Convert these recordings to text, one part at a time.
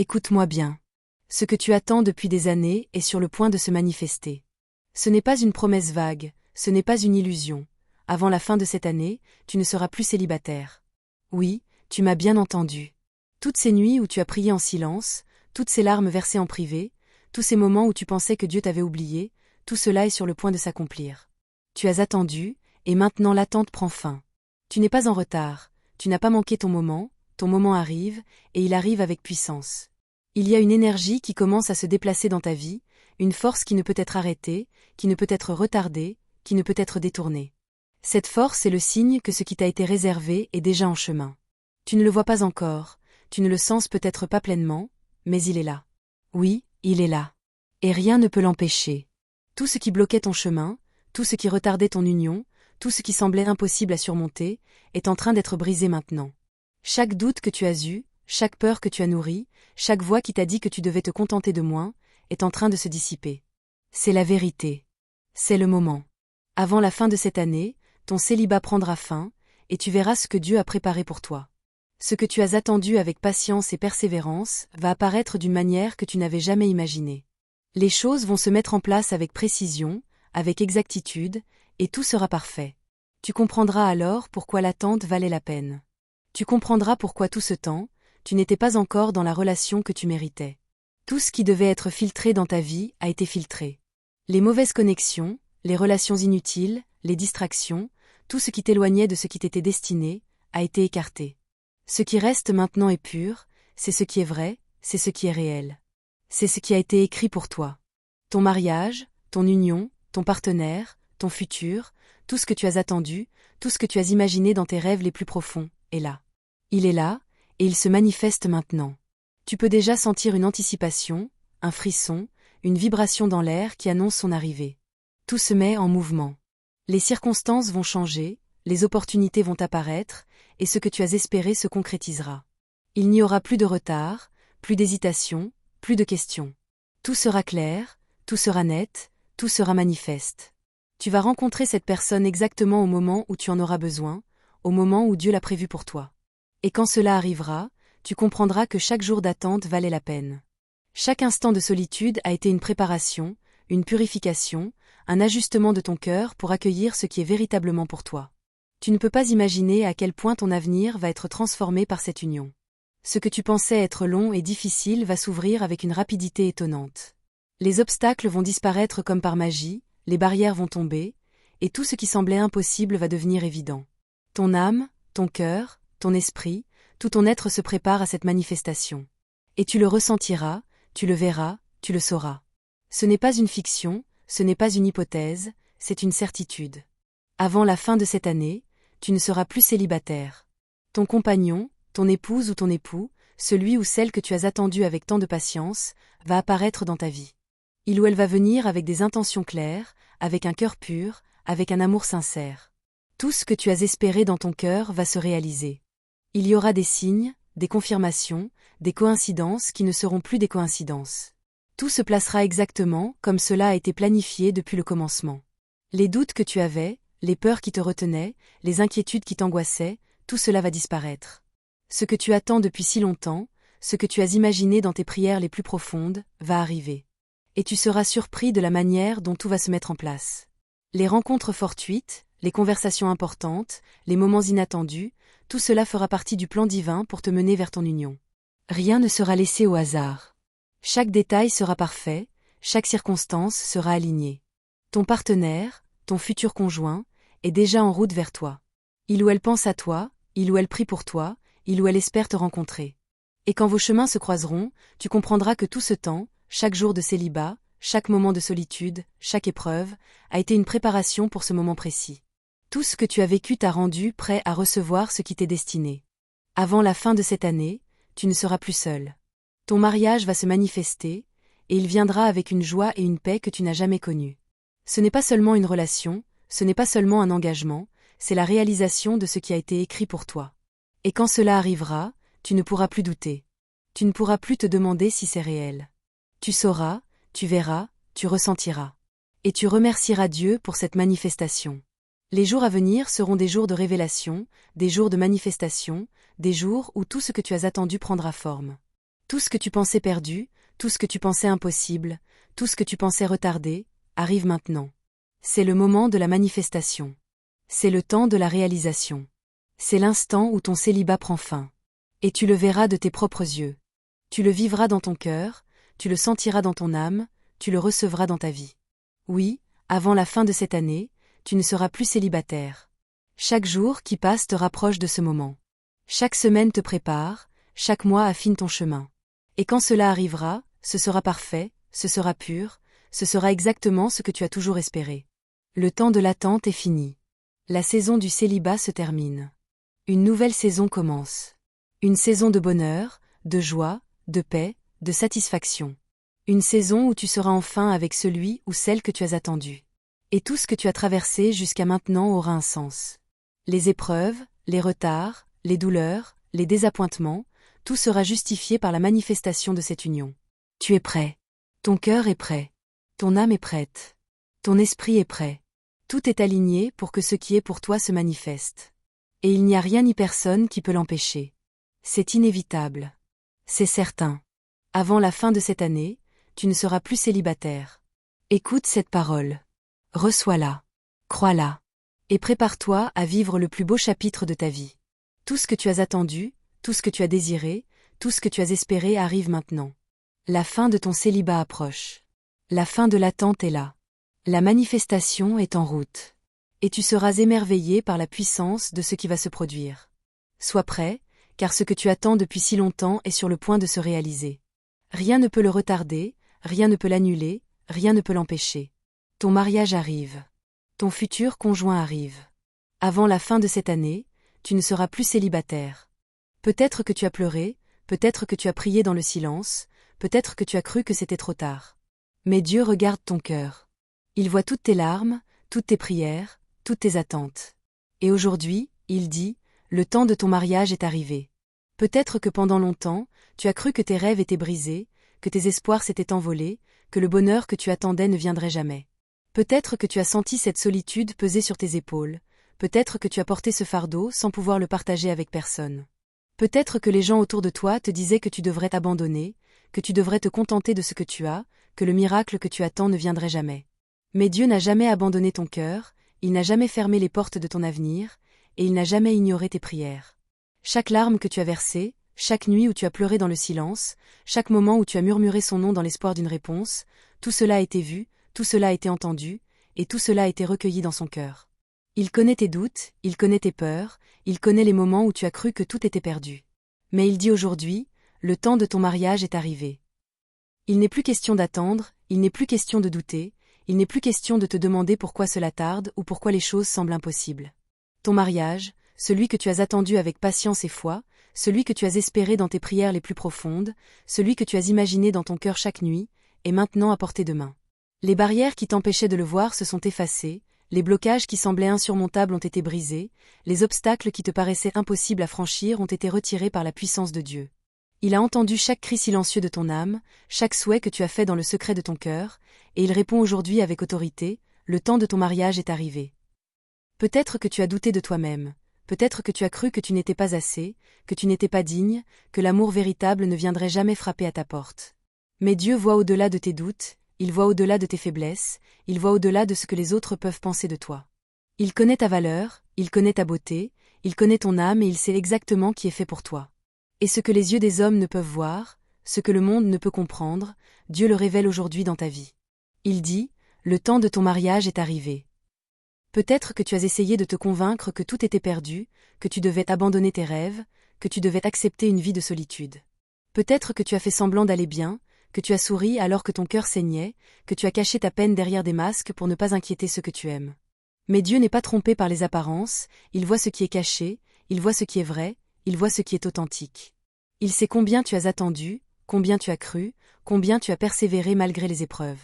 Écoute-moi bien. Ce que tu attends depuis des années est sur le point de se manifester. Ce n'est pas une promesse vague, ce n'est pas une illusion. Avant la fin de cette année, tu ne seras plus célibataire. Oui, tu m'as bien entendu. Toutes ces nuits où tu as prié en silence, toutes ces larmes versées en privé, tous ces moments où tu pensais que Dieu t'avait oublié, tout cela est sur le point de s'accomplir. Tu as attendu, et maintenant l'attente prend fin. Tu n'es pas en retard, tu n'as pas manqué ton moment arrive, et il arrive avec puissance. Il y a une énergie qui commence à se déplacer dans ta vie, une force qui ne peut être arrêtée, qui ne peut être retardée, qui ne peut être détournée. Cette force est le signe que ce qui t'a été réservé est déjà en chemin. Tu ne le vois pas encore, tu ne le sens peut-être pas pleinement, mais il est là. Oui, il est là. Et rien ne peut l'empêcher. Tout ce qui bloquait ton chemin, tout ce qui retardait ton union, tout ce qui semblait impossible à surmonter, est en train d'être brisé maintenant. Chaque doute que tu as eu, chaque peur que tu as nourrie, chaque voix qui t'a dit que tu devais te contenter de moins, est en train de se dissiper. C'est la vérité. C'est le moment. Avant la fin de cette année, ton célibat prendra fin, et tu verras ce que Dieu a préparé pour toi. Ce que tu as attendu avec patience et persévérance va apparaître d'une manière que tu n'avais jamais imaginée. Les choses vont se mettre en place avec précision, avec exactitude, et tout sera parfait. Tu comprendras alors pourquoi l'attente valait la peine. Tu comprendras pourquoi tout ce temps, tu n'étais pas encore dans la relation que tu méritais. Tout ce qui devait être filtré dans ta vie a été filtré. Les mauvaises connexions, les relations inutiles, les distractions, tout ce qui t'éloignait de ce qui t'était destiné, a été écarté. Ce qui reste maintenant est pur, c'est ce qui est vrai, c'est ce qui est réel. C'est ce qui a été écrit pour toi. Ton mariage, ton union, ton partenaire, ton futur, tout ce que tu as attendu, tout ce que tu as imaginé dans tes rêves les plus profonds, est là. Il est là, et il se manifeste maintenant. Tu peux déjà sentir une anticipation, un frisson, une vibration dans l'air qui annonce son arrivée. Tout se met en mouvement. Les circonstances vont changer, les opportunités vont apparaître, et ce que tu as espéré se concrétisera. Il n'y aura plus de retard, plus d'hésitation, plus de questions. Tout sera clair, tout sera net, tout sera manifeste. Tu vas rencontrer cette personne exactement au moment où tu en auras besoin, au moment où Dieu l'a prévu pour toi. Et quand cela arrivera, tu comprendras que chaque jour d'attente valait la peine. Chaque instant de solitude a été une préparation, une purification, un ajustement de ton cœur pour accueillir ce qui est véritablement pour toi. Tu ne peux pas imaginer à quel point ton avenir va être transformé par cette union. Ce que tu pensais être long et difficile va s'ouvrir avec une rapidité étonnante. Les obstacles vont disparaître comme par magie, les barrières vont tomber, et tout ce qui semblait impossible va devenir évident. Ton âme, ton cœur, ton esprit, tout ton être se prépare à cette manifestation. Et tu le ressentiras, tu le verras, tu le sauras. Ce n'est pas une fiction, ce n'est pas une hypothèse, c'est une certitude. Avant la fin de cette année, tu ne seras plus célibataire. Ton compagnon, ton épouse ou ton époux, celui ou celle que tu as attendu avec tant de patience, va apparaître dans ta vie. Il ou elle va venir avec des intentions claires, avec un cœur pur, avec un amour sincère. Tout ce que tu as espéré dans ton cœur va se réaliser. Il y aura des signes, des confirmations, des coïncidences qui ne seront plus des coïncidences. Tout se placera exactement comme cela a été planifié depuis le commencement. Les doutes que tu avais, les peurs qui te retenaient, les inquiétudes qui t'angoissaient, tout cela va disparaître. Ce que tu attends depuis si longtemps, ce que tu as imaginé dans tes prières les plus profondes, va arriver. Et tu seras surpris de la manière dont tout va se mettre en place. Les rencontres fortuites, les conversations importantes, les moments inattendus, tout cela fera partie du plan divin pour te mener vers ton union. Rien ne sera laissé au hasard. Chaque détail sera parfait, chaque circonstance sera alignée. Ton partenaire, ton futur conjoint, est déjà en route vers toi. Il ou elle pense à toi, il ou elle prie pour toi, il ou elle espère te rencontrer. Et quand vos chemins se croiseront, tu comprendras que tout ce temps, chaque jour de célibat, chaque moment de solitude, chaque épreuve, a été une préparation pour ce moment précis. Tout ce que tu as vécu t'a rendu prêt à recevoir ce qui t'est destiné. Avant la fin de cette année, tu ne seras plus seul. Ton mariage va se manifester, et il viendra avec une joie et une paix que tu n'as jamais connues. Ce n'est pas seulement une relation, ce n'est pas seulement un engagement, c'est la réalisation de ce qui a été écrit pour toi. Et quand cela arrivera, tu ne pourras plus douter. Tu ne pourras plus te demander si c'est réel. Tu sauras, tu verras, tu ressentiras. Et tu remercieras Dieu pour cette manifestation. Les jours à venir seront des jours de révélation, des jours de manifestation, des jours où tout ce que tu as attendu prendra forme. Tout ce que tu pensais perdu, tout ce que tu pensais impossible, tout ce que tu pensais retardé, arrive maintenant. C'est le moment de la manifestation. C'est le temps de la réalisation. C'est l'instant où ton célibat prend fin. Et tu le verras de tes propres yeux. Tu le vivras dans ton cœur, tu le sentiras dans ton âme, tu le recevras dans ta vie. Oui, avant la fin de cette année, tu ne seras plus célibataire. Chaque jour qui passe te rapproche de ce moment. Chaque semaine te prépare, chaque mois affine ton chemin. Et quand cela arrivera, ce sera parfait, ce sera pur, ce sera exactement ce que tu as toujours espéré. Le temps de l'attente est fini. La saison du célibat se termine. Une nouvelle saison commence. Une saison de bonheur, de joie, de paix, de satisfaction. Une saison où tu seras enfin avec celui ou celle que tu as attendu. Et tout ce que tu as traversé jusqu'à maintenant aura un sens. Les épreuves, les retards, les douleurs, les désappointements, tout sera justifié par la manifestation de cette union. Tu es prêt. Ton cœur est prêt. Ton âme est prête. Ton esprit est prêt. Tout est aligné pour que ce qui est pour toi se manifeste. Et il n'y a rien ni personne qui peut l'empêcher. C'est inévitable. C'est certain. Avant la fin de cette année, tu ne seras plus célibataire. Écoute cette parole. Reçois-la. Crois-la. Et prépare-toi à vivre le plus beau chapitre de ta vie. Tout ce que tu as attendu, tout ce que tu as désiré, tout ce que tu as espéré arrive maintenant. La fin de ton célibat approche. La fin de l'attente est là. La manifestation est en route. Et tu seras émerveillé par la puissance de ce qui va se produire. Sois prêt, car ce que tu attends depuis si longtemps est sur le point de se réaliser. Rien ne peut le retarder, rien ne peut l'annuler, rien ne peut l'empêcher. Ton mariage arrive. Ton futur conjoint arrive. Avant la fin de cette année, tu ne seras plus célibataire. Peut-être que tu as pleuré, peut-être que tu as prié dans le silence, peut-être que tu as cru que c'était trop tard. Mais Dieu regarde ton cœur. Il voit toutes tes larmes, toutes tes prières, toutes tes attentes. Et aujourd'hui, il dit, le temps de ton mariage est arrivé. Peut-être que pendant longtemps, tu as cru que tes rêves étaient brisés, que tes espoirs s'étaient envolés, que le bonheur que tu attendais ne viendrait jamais. Peut-être que tu as senti cette solitude peser sur tes épaules, peut-être que tu as porté ce fardeau sans pouvoir le partager avec personne. Peut-être que les gens autour de toi te disaient que tu devrais t'abandonner, que tu devrais te contenter de ce que tu as, que le miracle que tu attends ne viendrait jamais. Mais Dieu n'a jamais abandonné ton cœur, il n'a jamais fermé les portes de ton avenir, et il n'a jamais ignoré tes prières. Chaque larme que tu as versée, chaque nuit où tu as pleuré dans le silence, chaque moment où tu as murmuré son nom dans l'espoir d'une réponse, tout cela a été vu, tout cela a été entendu, et tout cela a été recueilli dans son cœur. Il connaît tes doutes, il connaît tes peurs, il connaît les moments où tu as cru que tout était perdu. Mais il dit aujourd'hui, le temps de ton mariage est arrivé. Il n'est plus question d'attendre, il n'est plus question de douter, il n'est plus question de te demander pourquoi cela tarde ou pourquoi les choses semblent impossibles. Ton mariage, celui que tu as attendu avec patience et foi, celui que tu as espéré dans tes prières les plus profondes, celui que tu as imaginé dans ton cœur chaque nuit, est maintenant à portée de main. Les barrières qui t'empêchaient de le voir se sont effacées, les blocages qui semblaient insurmontables ont été brisés, les obstacles qui te paraissaient impossibles à franchir ont été retirés par la puissance de Dieu. Il a entendu chaque cri silencieux de ton âme, chaque souhait que tu as fait dans le secret de ton cœur, et il répond aujourd'hui avec autorité, le temps de ton mariage est arrivé. Peut-être que tu as douté de toi-même, peut-être que tu as cru que tu n'étais pas assez, que tu n'étais pas digne, que l'amour véritable ne viendrait jamais frapper à ta porte. Mais Dieu voit au-delà de tes doutes, il voit au-delà de tes faiblesses, il voit au-delà de ce que les autres peuvent penser de toi. Il connaît ta valeur, il connaît ta beauté, il connaît ton âme et il sait exactement qui est fait pour toi. Et ce que les yeux des hommes ne peuvent voir, ce que le monde ne peut comprendre, Dieu le révèle aujourd'hui dans ta vie. Il dit, le temps de ton mariage est arrivé. Peut-être que tu as essayé de te convaincre que tout était perdu, que tu devais abandonner tes rêves, que tu devais accepter une vie de solitude. Peut-être que tu as fait semblant d'aller bien, que tu as souri alors que ton cœur saignait, que tu as caché ta peine derrière des masques pour ne pas inquiéter ceux que tu aimes. Mais Dieu n'est pas trompé par les apparences, il voit ce qui est caché, il voit ce qui est vrai, il voit ce qui est authentique. Il sait combien tu as attendu, combien tu as cru, combien tu as persévéré malgré les épreuves.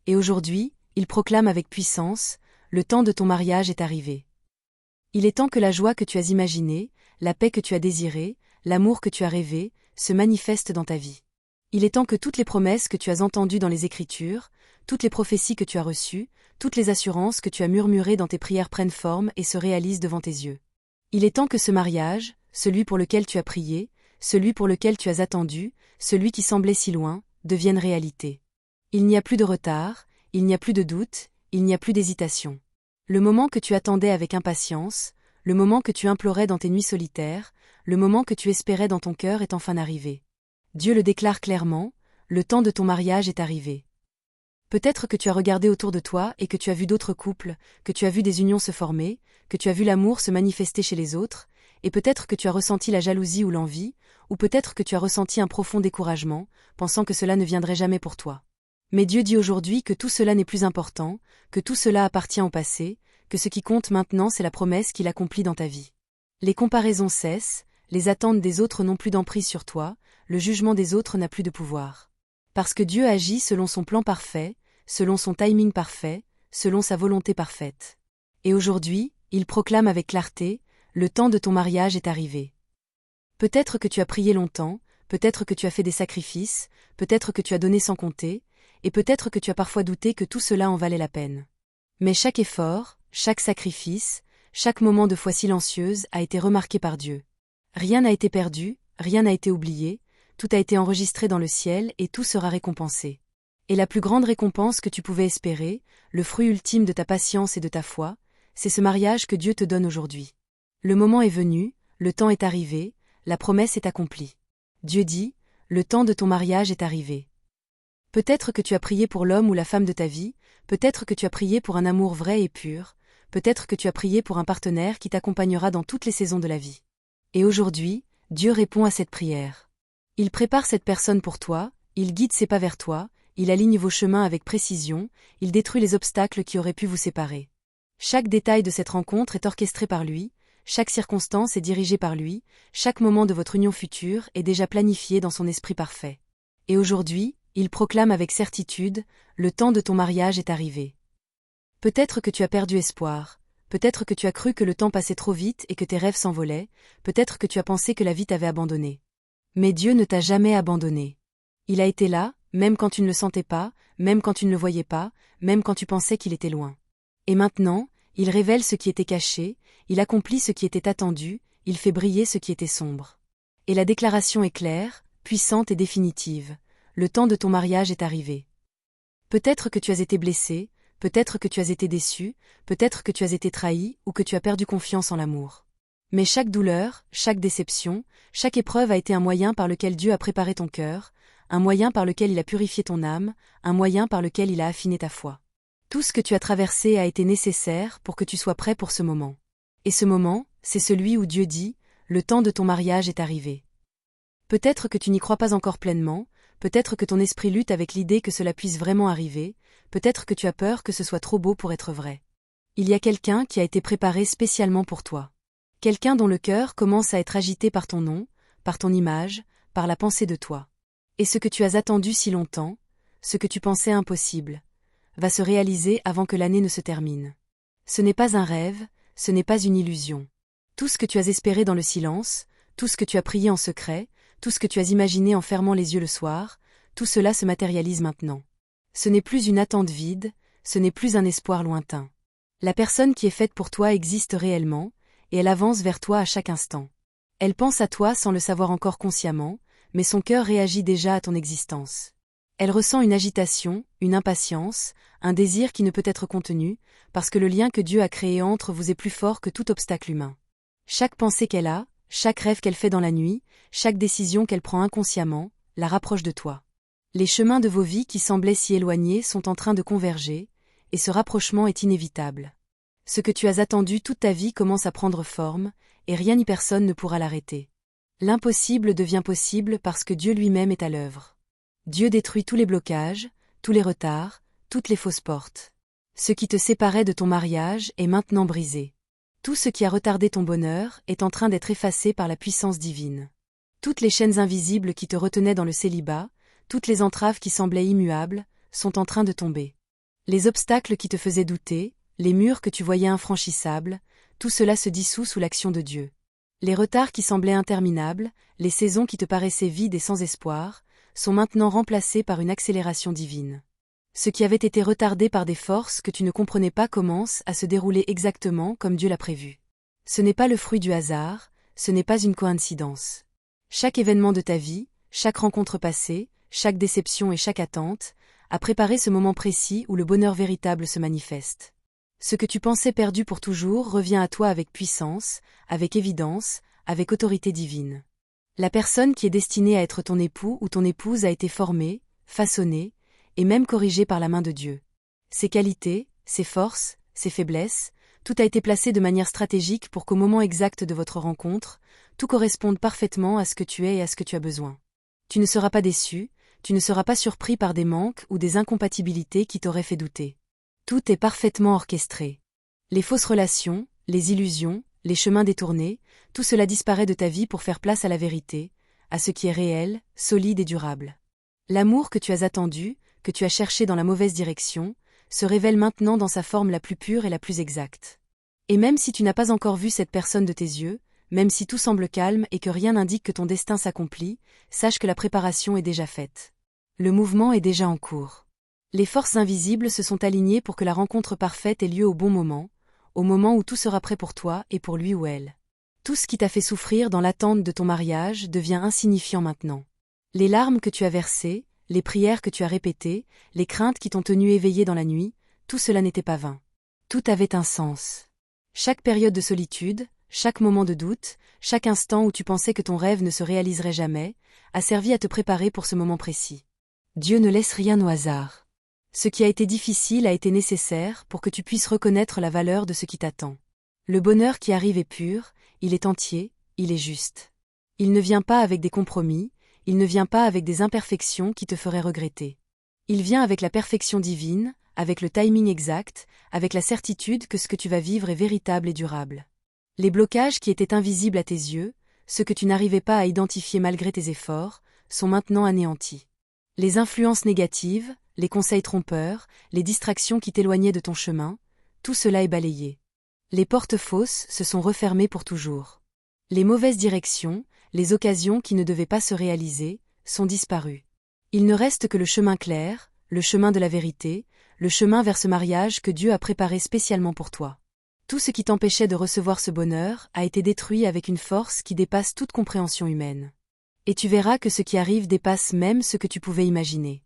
Et aujourd'hui, il proclame avec puissance, le temps de ton mariage est arrivé. Il est temps que la joie que tu as imaginée, la paix que tu as désirée, l'amour que tu as rêvé, se manifeste dans ta vie. Il est temps que toutes les promesses que tu as entendues dans les Écritures, toutes les prophéties que tu as reçues, toutes les assurances que tu as murmurées dans tes prières prennent forme et se réalisent devant tes yeux. Il est temps que ce mariage, celui pour lequel tu as prié, celui pour lequel tu as attendu, celui qui semblait si loin, devienne réalité. Il n'y a plus de retard, il n'y a plus de doute, il n'y a plus d'hésitation. Le moment que tu attendais avec impatience, le moment que tu implorais dans tes nuits solitaires, le moment que tu espérais dans ton cœur est enfin arrivé. Dieu le déclare clairement, le temps de ton mariage est arrivé. Peut-être que tu as regardé autour de toi et que tu as vu d'autres couples, que tu as vu des unions se former, que tu as vu l'amour se manifester chez les autres, et peut-être que tu as ressenti la jalousie ou l'envie, ou peut-être que tu as ressenti un profond découragement, pensant que cela ne viendrait jamais pour toi. Mais Dieu dit aujourd'hui que tout cela n'est plus important, que tout cela appartient au passé, que ce qui compte maintenant c'est la promesse qu'il accomplit dans ta vie. Les comparaisons cessent, les attentes des autres n'ont plus d'emprise sur toi, le jugement des autres n'a plus de pouvoir. Parce que Dieu agit selon son plan parfait, selon son timing parfait, selon sa volonté parfaite. Et aujourd'hui, il proclame avec clarté, le temps de ton mariage est arrivé. Peut-être que tu as prié longtemps, peut-être que tu as fait des sacrifices, peut-être que tu as donné sans compter, et peut-être que tu as parfois douté que tout cela en valait la peine. Mais chaque effort, chaque sacrifice, chaque moment de foi silencieuse a été remarqué par Dieu. Rien n'a été perdu, rien n'a été oublié, tout a été enregistré dans le ciel et tout sera récompensé. Et la plus grande récompense que tu pouvais espérer, le fruit ultime de ta patience et de ta foi, c'est ce mariage que Dieu te donne aujourd'hui. Le moment est venu, le temps est arrivé, la promesse est accomplie. Dieu dit, le temps de ton mariage est arrivé. Peut-être que tu as prié pour l'homme ou la femme de ta vie, peut-être que tu as prié pour un amour vrai et pur, peut-être que tu as prié pour un partenaire qui t'accompagnera dans toutes les saisons de la vie. Et aujourd'hui, Dieu répond à cette prière. Il prépare cette personne pour toi, il guide ses pas vers toi, il aligne vos chemins avec précision, il détruit les obstacles qui auraient pu vous séparer. Chaque détail de cette rencontre est orchestré par lui, chaque circonstance est dirigée par lui, chaque moment de votre union future est déjà planifié dans son esprit parfait. Et aujourd'hui, il proclame avec certitude, le temps de ton mariage est arrivé. Peut-être que tu as perdu espoir, peut-être que tu as cru que le temps passait trop vite et que tes rêves s'envolaient, peut-être que tu as pensé que la vie t'avait abandonné. Mais Dieu ne t'a jamais abandonné. Il a été là, même quand tu ne le sentais pas, même quand tu ne le voyais pas, même quand tu pensais qu'il était loin. Et maintenant, il révèle ce qui était caché, il accomplit ce qui était attendu, il fait briller ce qui était sombre. Et la déclaration est claire, puissante et définitive. Le temps de ton mariage est arrivé. Peut-être que tu as été blessé, peut-être que tu as été déçu, peut-être que tu as été trahi ou que tu as perdu confiance en l'amour. Mais chaque douleur, chaque déception, chaque épreuve a été un moyen par lequel Dieu a préparé ton cœur, un moyen par lequel il a purifié ton âme, un moyen par lequel il a affiné ta foi. Tout ce que tu as traversé a été nécessaire pour que tu sois prêt pour ce moment. Et ce moment, c'est celui où Dieu dit, le temps de ton mariage est arrivé. Peut-être que tu n'y crois pas encore pleinement, peut-être que ton esprit lutte avec l'idée que cela puisse vraiment arriver, peut-être que tu as peur que ce soit trop beau pour être vrai. Il y a quelqu'un qui a été préparé spécialement pour toi. Quelqu'un dont le cœur commence à être agité par ton nom, par ton image, par la pensée de toi. Et ce que tu as attendu si longtemps, ce que tu pensais impossible, va se réaliser avant que l'année ne se termine. Ce n'est pas un rêve, ce n'est pas une illusion. Tout ce que tu as espéré dans le silence, tout ce que tu as prié en secret, tout ce que tu as imaginé en fermant les yeux le soir, tout cela se matérialise maintenant. Ce n'est plus une attente vide, ce n'est plus un espoir lointain. La personne qui est faite pour toi existe réellement, et elle avance vers toi à chaque instant. Elle pense à toi sans le savoir encore consciemment, mais son cœur réagit déjà à ton existence. Elle ressent une agitation, une impatience, un désir qui ne peut être contenu, parce que le lien que Dieu a créé entre vous est plus fort que tout obstacle humain. Chaque pensée qu'elle a, chaque rêve qu'elle fait dans la nuit, chaque décision qu'elle prend inconsciemment, la rapproche de toi. Les chemins de vos vies qui semblaient si éloignés sont en train de converger, et ce rapprochement est inévitable. Ce que tu as attendu toute ta vie commence à prendre forme, et rien ni personne ne pourra l'arrêter. L'impossible devient possible parce que Dieu lui-même est à l'œuvre. Dieu détruit tous les blocages, tous les retards, toutes les fausses portes. Ce qui te séparait de ton mariage est maintenant brisé. Tout ce qui a retardé ton bonheur est en train d'être effacé par la puissance divine. Toutes les chaînes invisibles qui te retenaient dans le célibat, toutes les entraves qui semblaient immuables, sont en train de tomber. Les obstacles qui te faisaient douter, les murs que tu voyais infranchissables, tout cela se dissout sous l'action de Dieu. Les retards qui semblaient interminables, les saisons qui te paraissaient vides et sans espoir, sont maintenant remplacés par une accélération divine. Ce qui avait été retardé par des forces que tu ne comprenais pas commence à se dérouler exactement comme Dieu l'a prévu. Ce n'est pas le fruit du hasard, ce n'est pas une coïncidence. Chaque événement de ta vie, chaque rencontre passée, chaque déception et chaque attente, à préparer ce moment précis où le bonheur véritable se manifeste. Ce que tu pensais perdu pour toujours revient à toi avec puissance, avec évidence, avec autorité divine. La personne qui est destinée à être ton époux ou ton épouse a été formée, façonnée, et même corrigée par la main de Dieu. Ses qualités, ses forces, ses faiblesses, tout a été placé de manière stratégique pour qu'au moment exact de votre rencontre, tout corresponde parfaitement à ce que tu es et à ce que tu as besoin. Tu ne seras pas déçu, tu ne seras pas surpris par des manques ou des incompatibilités qui t'auraient fait douter. Tout est parfaitement orchestré. Les fausses relations, les illusions, les chemins détournés, tout cela disparaît de ta vie pour faire place à la vérité, à ce qui est réel, solide et durable. L'amour que tu as attendu, que tu as cherché dans la mauvaise direction, se révèle maintenant dans sa forme la plus pure et la plus exacte. Et même si tu n'as pas encore vu cette personne de tes yeux, même si tout semble calme et que rien n'indique que ton destin s'accomplit, sache que la préparation est déjà faite. Le mouvement est déjà en cours. Les forces invisibles se sont alignées pour que la rencontre parfaite ait lieu au bon moment, au moment où tout sera prêt pour toi et pour lui ou elle. Tout ce qui t'a fait souffrir dans l'attente de ton mariage devient insignifiant maintenant. Les larmes que tu as versées, les prières que tu as répétées, les craintes qui t'ont tenu éveillé dans la nuit, tout cela n'était pas vain. Tout avait un sens. Chaque période de solitude, chaque moment de doute, chaque instant où tu pensais que ton rêve ne se réaliserait jamais, a servi à te préparer pour ce moment précis. Dieu ne laisse rien au hasard. Ce qui a été difficile a été nécessaire pour que tu puisses reconnaître la valeur de ce qui t'attend. Le bonheur qui arrive est pur, il est entier, il est juste. Il ne vient pas avec des compromis, il ne vient pas avec des imperfections qui te feraient regretter. Il vient avec la perfection divine, avec le timing exact, avec la certitude que ce que tu vas vivre est véritable et durable. Les blocages qui étaient invisibles à tes yeux, ceux que tu n'arrivais pas à identifier malgré tes efforts, sont maintenant anéantis. Les influences négatives, les conseils trompeurs, les distractions qui t'éloignaient de ton chemin, tout cela est balayé. Les portes fausses se sont refermées pour toujours. Les mauvaises directions, les occasions qui ne devaient pas se réaliser, sont disparues. Il ne reste que le chemin clair, le chemin de la vérité, le chemin vers ce mariage que Dieu a préparé spécialement pour toi. Tout ce qui t'empêchait de recevoir ce bonheur a été détruit avec une force qui dépasse toute compréhension humaine. Et tu verras que ce qui arrive dépasse même ce que tu pouvais imaginer.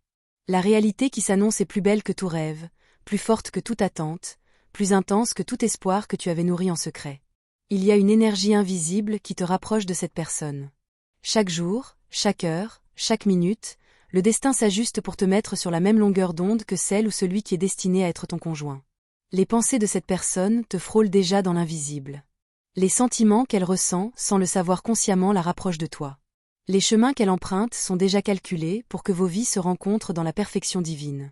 La réalité qui s'annonce est plus belle que tout rêve, plus forte que toute attente, plus intense que tout espoir que tu avais nourri en secret. Il y a une énergie invisible qui te rapproche de cette personne. Chaque jour, chaque heure, chaque minute, le destin s'ajuste pour te mettre sur la même longueur d'onde que celle ou celui qui est destiné à être ton conjoint. Les pensées de cette personne te frôlent déjà dans l'invisible. Les sentiments qu'elle ressent, sans le savoir consciemment, la rapprochent de toi. Les chemins qu'elle emprunte sont déjà calculés pour que vos vies se rencontrent dans la perfection divine.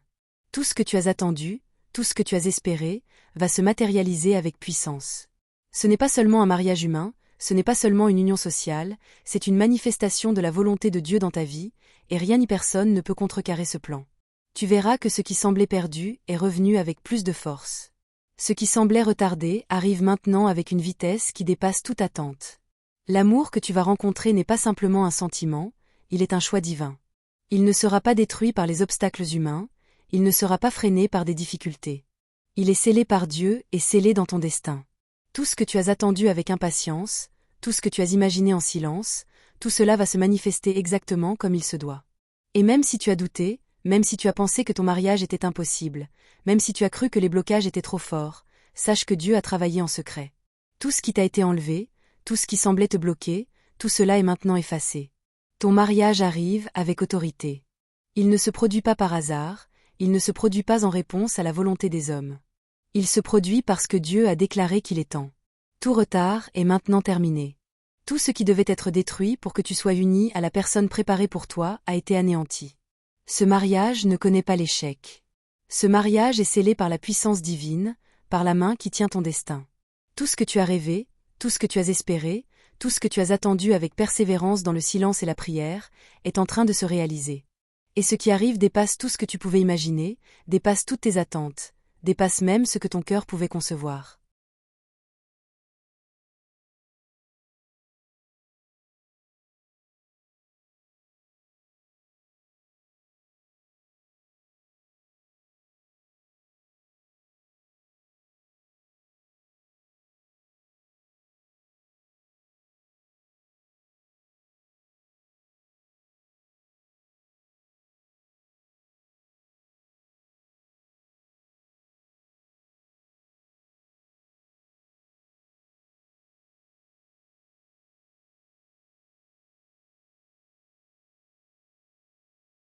Tout ce que tu as attendu, tout ce que tu as espéré, va se matérialiser avec puissance. Ce n'est pas seulement un mariage humain, ce n'est pas seulement une union sociale, c'est une manifestation de la volonté de Dieu dans ta vie, et rien ni personne ne peut contrecarrer ce plan. Tu verras que ce qui semblait perdu est revenu avec plus de force. Ce qui semblait retardé arrive maintenant avec une vitesse qui dépasse toute attente. L'amour que tu vas rencontrer n'est pas simplement un sentiment, il est un choix divin. Il ne sera pas détruit par les obstacles humains, il ne sera pas freiné par des difficultés. Il est scellé par Dieu et scellé dans ton destin. Tout ce que tu as attendu avec impatience, tout ce que tu as imaginé en silence, tout cela va se manifester exactement comme il se doit. Et même si tu as douté, même si tu as pensé que ton mariage était impossible, même si tu as cru que les blocages étaient trop forts, sache que Dieu a travaillé en secret. Tout ce qui t'a été enlevé, tout ce qui semblait te bloquer, tout cela est maintenant effacé. Ton mariage arrive avec autorité. Il ne se produit pas par hasard, il ne se produit pas en réponse à la volonté des hommes. Il se produit parce que Dieu a déclaré qu'il est temps. Tout retard est maintenant terminé. Tout ce qui devait être détruit pour que tu sois uni à la personne préparée pour toi a été anéanti. Ce mariage ne connaît pas l'échec. Ce mariage est scellé par la puissance divine, par la main qui tient ton destin. Tout ce que tu as rêvé, tout ce que tu as espéré, tout ce que tu as attendu avec persévérance dans le silence et la prière, est en train de se réaliser. Et ce qui arrive dépasse tout ce que tu pouvais imaginer, dépasse toutes tes attentes, dépasse même ce que ton cœur pouvait concevoir.